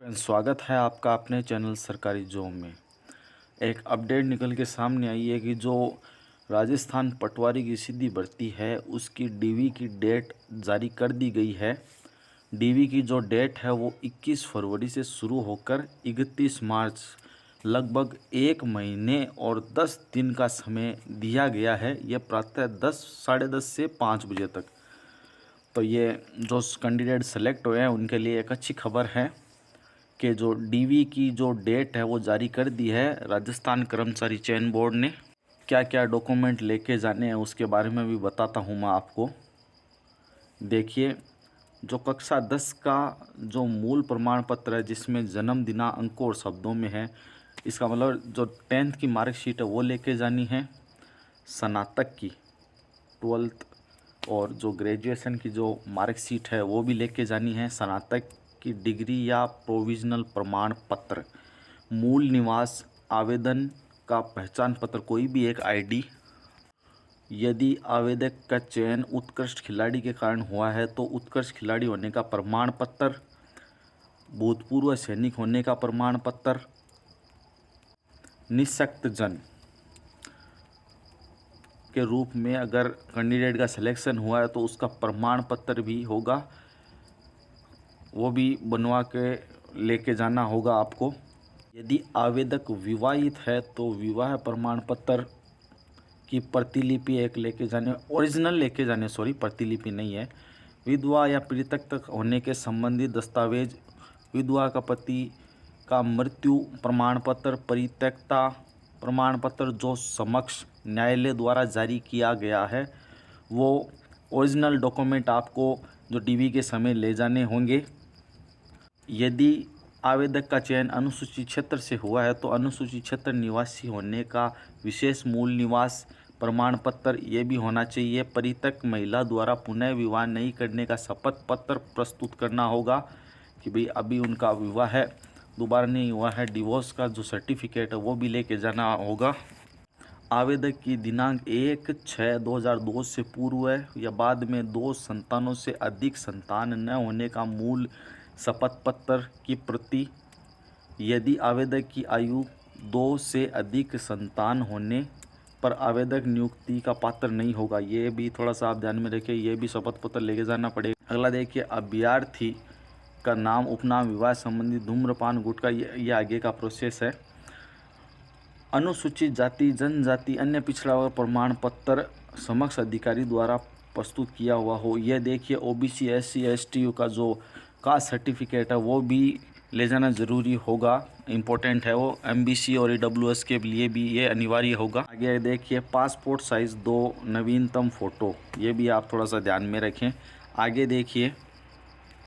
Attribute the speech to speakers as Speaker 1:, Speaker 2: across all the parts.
Speaker 1: स्वागत है आपका अपने चैनल सरकारी जॉब में। एक अपडेट निकल के सामने आई है कि जो राजस्थान पटवारी की सीधी भर्ती है उसकी डीवी की डेट जारी कर दी गई है। डीवी की जो डेट है वो 21 फरवरी से शुरू होकर 31 मार्च लगभग 1 महीने और 10 दिन का समय दिया गया है। यह प्रातः 10 साढ़े 10 से 5 बजे तक। तो ये जो कैंडिडेट सेलेक्ट हुए हैं उनके लिए एक अच्छी खबर है कि जो डीवी की जो डेट है वो जारी कर दी है राजस्थान कर्मचारी चयन बोर्ड ने। क्या क्या डॉक्यूमेंट लेके जाने हैं उसके बारे में भी बताता हूँ मैं आपको। देखिए, जो कक्षा 10 का जो मूल प्रमाण पत्र है जिसमें जन्म दिनांक और शब्दों में है, इसका मतलब जो 10th की मार्कशीट है वो लेके जानी है। स्नातक की 12th और जो ग्रेजुएशन की जो मार्कशीट है वो भी लेके जानी है। स्नातक की डिग्री या प्रोविजनल प्रमाण पत्र, मूल निवास, आवेदन का पहचान पत्र, कोई भी एक आईडी। यदि आवेदक का चयन उत्कृष्ट खिलाड़ी के कारण हुआ है तो उत्कृष्ट खिलाड़ी होने का प्रमाण पत्र, भूतपूर्व सैनिक होने का प्रमाण पत्र, निःशक्त जन के रूप में अगर कैंडिडेट का सिलेक्शन हुआ है तो उसका प्रमाण पत्र भी होगा, वो भी बनवा के लेके जाना होगा आपको। यदि आवेदक विवाहित है तो विवाह प्रमाण पत्र की प्रतिलिपि एक लेके जाने, ओरिजिनल लेके जाने, सॉरी प्रतिलिपि नहीं है। विधवा या पीड़ितक तक होने के संबंधित दस्तावेज, विधवा का पति का मृत्यु प्रमाण पत्र, परित्यक्ता प्रमाण पत्र जो समक्ष न्यायालय द्वारा जारी किया गया है, वो ओरिजिनल डॉक्यूमेंट आपको जो डीवी के समय ले जाने होंगे। यदि आवेदक का चयन अनुसूचित क्षेत्र से हुआ है तो अनुसूचित क्षेत्र निवासी होने का विशेष मूल निवास प्रमाण पत्र ये भी होना चाहिए। परित्यक्त महिला द्वारा पुनः विवाह नहीं करने का शपथ पत्र प्रस्तुत करना होगा कि भाई अभी उनका विवाह है, दोबारा नहीं हुआ है। डिवोर्स का जो सर्टिफिकेट है वो भी लेके जाना होगा। आवेदक की दिनांक 1/6/2002 से पूर्व या बाद में 2 संतानों से अधिक संतान न होने का मूल शपथ पत्र की प्रति। यदि आवेदक की आयु 2 से अधिक संतान होने पर आवेदक नियुक्ति का पात्र नहीं होगा। ये भी थोड़ा सा आप ध्यान में रखें, ये भी शपथ पत्र लेके जाना पड़ेगा। अगला देखिए, अभ्यर्थी का नाम, उपनाम, विवाह संबंधी, धूम्रपान, गुटखा, ये आगे का प्रोसेस है। अनुसूचित जाति, जनजाति, अन्य पिछड़ा वर्ग प्रमाण पत्र समक्ष अधिकारी द्वारा प्रस्तुत किया हुआ हो। यह देखिए, ओबीसी, एससी, एसटी का जो कास्ट सर्टिफिकेट है वो भी ले जाना ज़रूरी होगा, इम्पोर्टेंट है वो। एमबीसी और ईडब्ल्यूएस के लिए भी ये अनिवार्य होगा। आगे देखिए, पासपोर्ट साइज़ 2 नवीनतम फ़ोटो, ये भी आप थोड़ा सा ध्यान में रखें। आगे देखिए,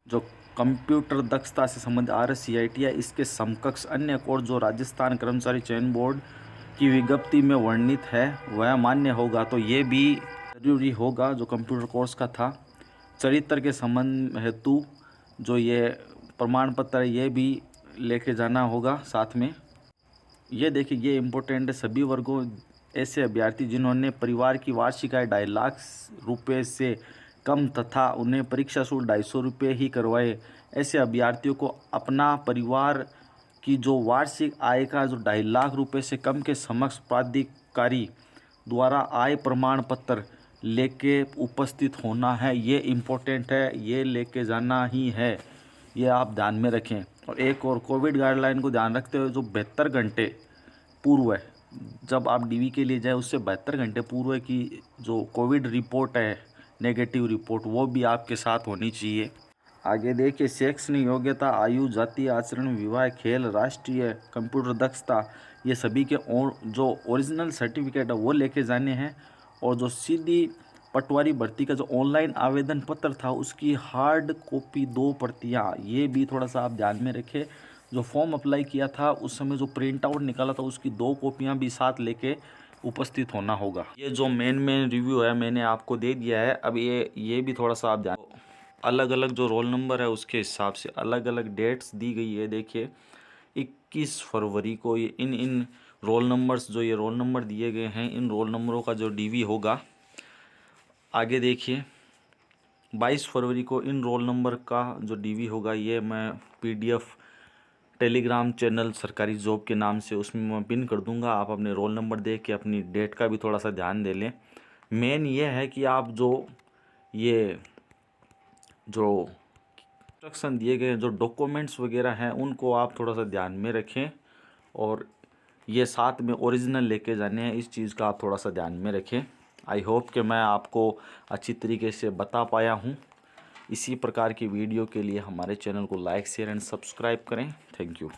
Speaker 1: जो कंप्यूटर दक्षता से संबंधित RSCIT या इसके समकक्ष अन्य कोर्स जो राजस्थान कर्मचारी चयन बोर्ड की विज्ञप्ति में वर्णित है वह मान्य होगा। तो ये भी जरूरी होगा जो कंप्यूटर कोर्स का था। चरित्र के संबंध हेतु जो ये प्रमाण पत्र है ये भी लेके जाना होगा साथ में। ये देखिए, ये इम्पोर्टेंट है। सभी वर्गों ऐसे अभ्यर्थी जिन्होंने परिवार की वार्षिक आय 2.5 लाख रुपये से कम तथा उन्हें परीक्षा शुल्क 250 रुपये ही करवाए, ऐसे अभ्यर्थियों को अपना परिवार की जो वार्षिक आय का जो 2.5 लाख रुपये से कम के समक्ष प्राधिकारी द्वारा आय प्रमाण पत्र लेके उपस्थित होना है। ये इम्पोर्टेंट है, ये लेके जाना ही है, ये आप ध्यान में रखें। और एक और, कोविड गाइडलाइन को ध्यान रखते हुए जो 72 घंटे पूर्व है, जब आप डीवी के लिए जाए उससे 72 घंटे पूर्व की जो कोविड रिपोर्ट है, नेगेटिव रिपोर्ट, वो भी आपके साथ होनी चाहिए। आगे देखिए, शैक्षणिक योग्यता, आयु, जाति, आचरण, विवाह, खेल, राष्ट्रीय, कंप्यूटर दक्षता, ये सभी के जो ओरिजिनल सर्टिफिकेट है वो लेके जाने हैं। और जो सीधी पटवारी भर्ती का जो ऑनलाइन आवेदन पत्र था उसकी हार्ड कॉपी 2 प्रतियाँ, ये भी थोड़ा सा आप ध्यान में रखें। जो फॉर्म अप्लाई किया था उस समय जो प्रिंट आउट निकाला था उसकी 2 कॉपियाँ भी साथ लेके उपस्थित होना होगा। ये जो मेन रिव्यू है मैंने आपको दे दिया है। अब ये भी थोड़ा सा आप ध्यान, अलग अलग जो रोल नंबर है उसके हिसाब से अलग अलग डेट्स दी गई है। देखिए, 21 फरवरी को ये इन रोल नंबर्स, जो ये रोल नंबर दिए गए हैं, इन रोल नंबरों का जो डीवी होगा। आगे देखिए, 22 फरवरी को इन रोल नंबर का जो डीवी होगा, ये मैं PDF टेलीग्राम चैनल सरकारी जॉब के नाम से, उसमें मैं पिन कर दूंगा। आप अपने रोल नंबर दे के अपनी डेट का भी थोड़ा सा ध्यान दे लें। मेन ये है कि आप जो इंस्ट्रक्शन दिए गए जो डॉक्यूमेंट्स वगैरह हैं उनको आप थोड़ा सा ध्यान में रखें, और ये साथ में ओरिजिनल लेके जाने हैं, इस चीज़ का आप थोड़ा सा ध्यान में रखें। आई होप कि मैं आपको अच्छी तरीके से बता पाया हूँ। इसी प्रकार की वीडियो के लिए हमारे चैनल को लाइक शेयर एंड सब्सक्राइब करें। Thank you.